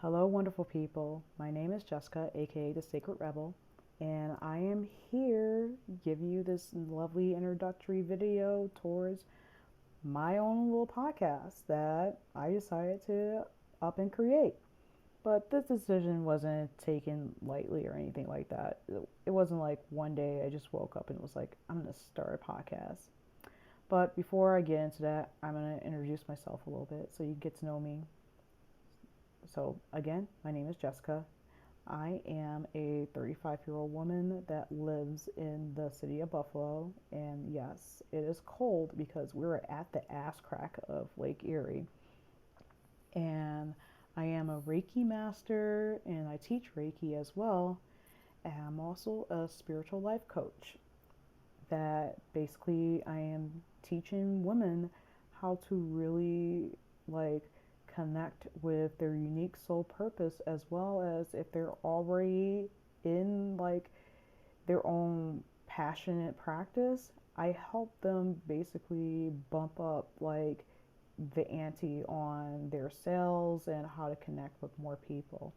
Hello, wonderful people. My name is Jessica, aka the Sacred Rebel, and I am here giving you this lovely introductory video towards my own little podcast that I decided to up and create. But this decision wasn't taken lightly or anything like that. It wasn't like one day I just woke up and was like, I'm going to start a podcast. But before I get into that, I'm going to introduce myself a little bit so you get to know me. So, again, my name is Jessica. I am a 35-year-old woman that lives in the city of Buffalo. And yes, it is cold because we're at the ass crack of Lake Erie. And I am a Reiki Master and I teach Reiki as well. And I'm also a spiritual life coach that basically I am teaching women how to really like connect with their unique soul purpose, as well as if they're already in like their own passionate practice, I help them basically bump up like the ante on their sales and how to connect with more people.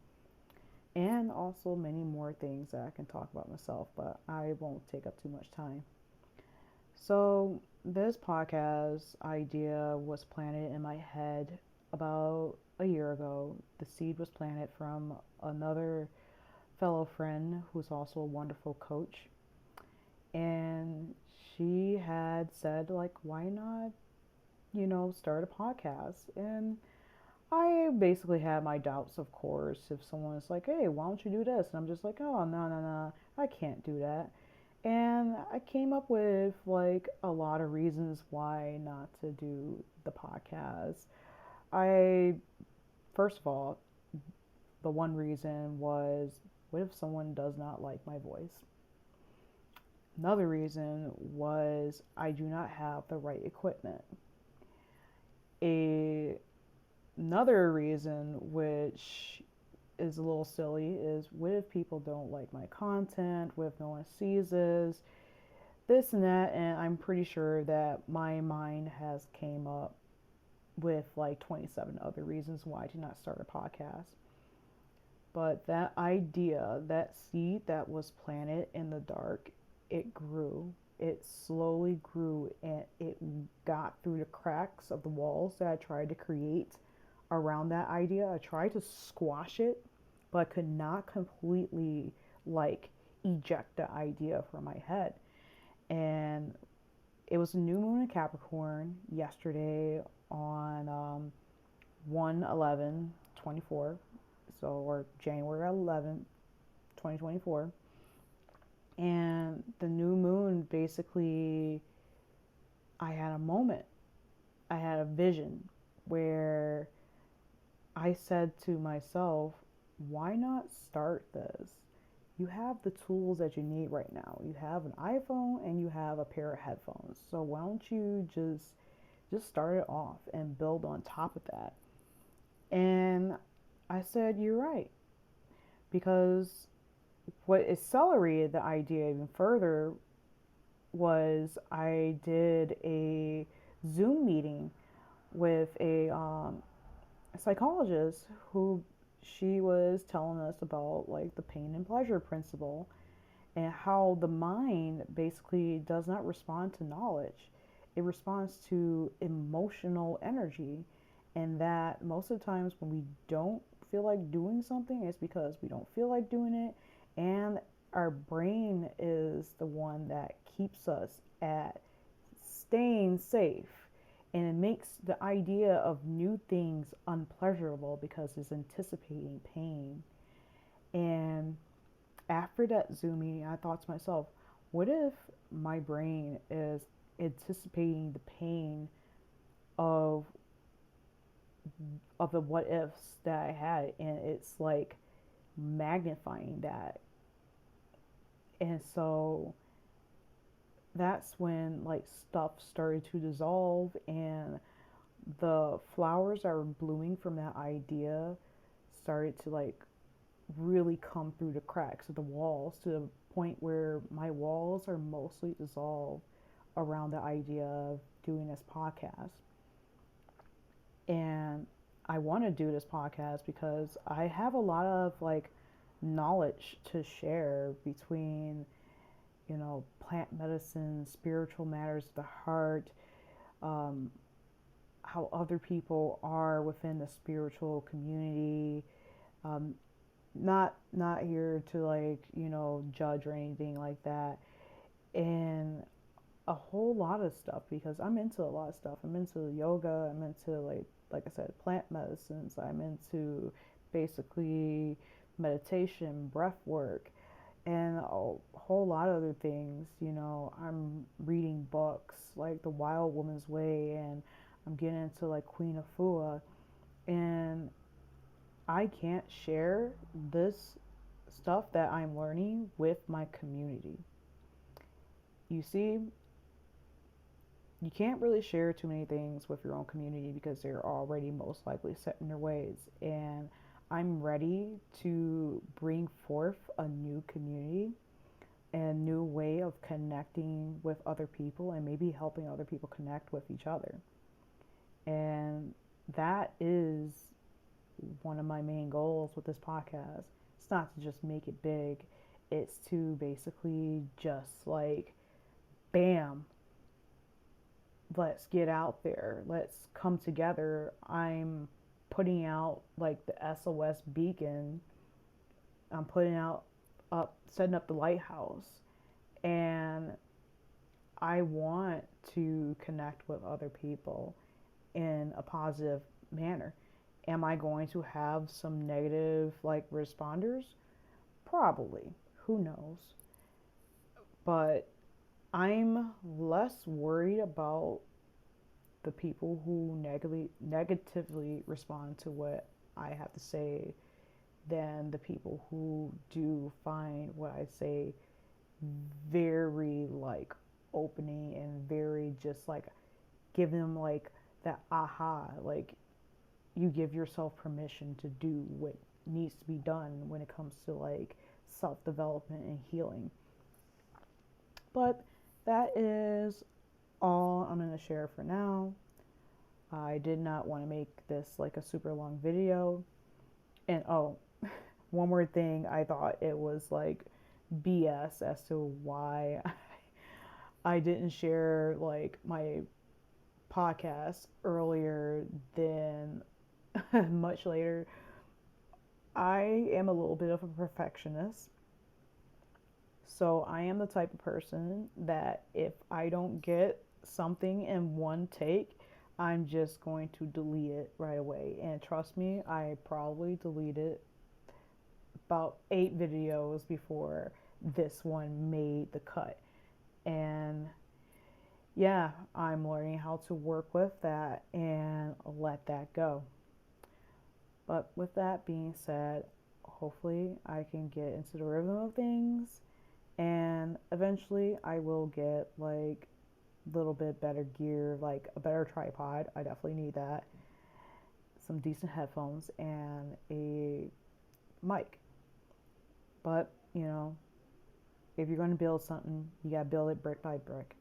And also many more things that I can talk about myself, but I won't take up too much time. So, this podcast idea was planted in my head about a year ago. The seed was planted from another fellow friend who's also a wonderful coach. And she had said, like, why not, start a podcast? And I basically had my doubts, of course, if someone's like, hey, why don't you do this? And I'm just like, oh, no, no, no, I can't do that. And I came up with like a lot of reasons why not to do the podcast. I, first of all, the one reason was, what if someone does not like my voice? Another reason was I do not have the right equipment. A, another reason, which is a little silly, is what if people don't like my content? What if no one sees this and that? And I'm pretty sure that my mind has came up with like 27 other reasons why to not start a podcast. But that idea, that seed that was planted in the dark, it grew. It slowly grew and it got through the cracks of the walls that I tried to create around that idea. I tried to squash it, but I could not completely like eject the idea from my head. And it was a new moon in Capricorn yesterday on 1/11/24, so or January 11th, 2024. And the new moon basically, I had a moment, I had a vision where I said to myself, why not start this? You have the tools that you need right now. You have an iPhone and you have a pair of headphones. So why don't you just start it off and build on top of that? And I said, you're right. Because what accelerated the idea even further was I did a Zoom meeting with a psychologist who she was telling us about like the pain and pleasure principle and how the mind basically does not respond to knowledge. It responds to emotional energy, and that most of the times when we don't feel like doing something, it's because we don't feel like doing it, and our brain is the one that keeps us at staying safe, and it makes the idea of new things unpleasurable because it's anticipating pain. And after that Zoom meeting, I thought to myself, what if my brain is anticipating the pain of the what ifs that I had, and it's like magnifying that. And so that's when like stuff started to dissolve, and the flowers that were blooming from that idea started to like really come through the cracks of the walls, to the point where my walls are mostly dissolved around the idea of doing this podcast. And I want to do this podcast because I have a lot of like knowledge to share between, plant medicine, spiritual matters of the heart, um, how other people are within the spiritual community. Um, not here to like, judge or anything like that. And a whole lot of stuff because I'm into a lot of stuff. I'm into yoga. I'm into like I said, plant medicines. I'm into basically meditation, breath work, and a whole lot of other things. I'm reading books like The Wild Woman's Way, and I'm getting into like Queen Afua, and I can't share this stuff that I'm learning with my community. You see, you can't really share too many things with your own community because they're already most likely set in their ways. And I'm ready to bring forth a new community and a new way of connecting with other people and maybe helping other people connect with each other. And that is one of my main goals with this podcast. It's not to just make it big, it's to basically just like, bam, let's get out there. Let's come together. I'm putting out like the SOS beacon. I'm setting up the lighthouse. And I want to connect with other people in a positive manner. Am I going to have some negative like responders? Probably. Who knows? But I'm less worried about the people who negatively respond to what I have to say than the people who do find what I say very like opening and very just like give them like that aha, like you give yourself permission to do what needs to be done when it comes to like self-development and healing. But that is all I'm going to share for now. I did not want to make this like a super long video. And oh, one more thing, I thought it was like BS as to why I didn't share like my podcast earlier than much later. I am a little bit of a perfectionist. So I am the type of person that if I don't get something in one take, I'm just going to delete it right away. And trust me, I probably deleted about 8 videos before this one made the cut. And yeah, I'm learning how to work with that and let that go. But with that being said, hopefully I can get into the rhythm of things, and eventually I will get like a little bit better gear, like a better tripod. I definitely need that. Some decent headphones and a mic. But, if you're going to build something, you got to build it brick by brick.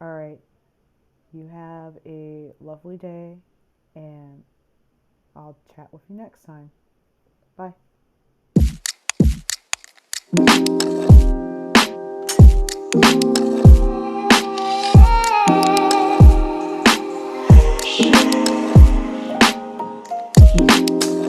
All right. You have a lovely day, and I'll chat with you next time. Bye.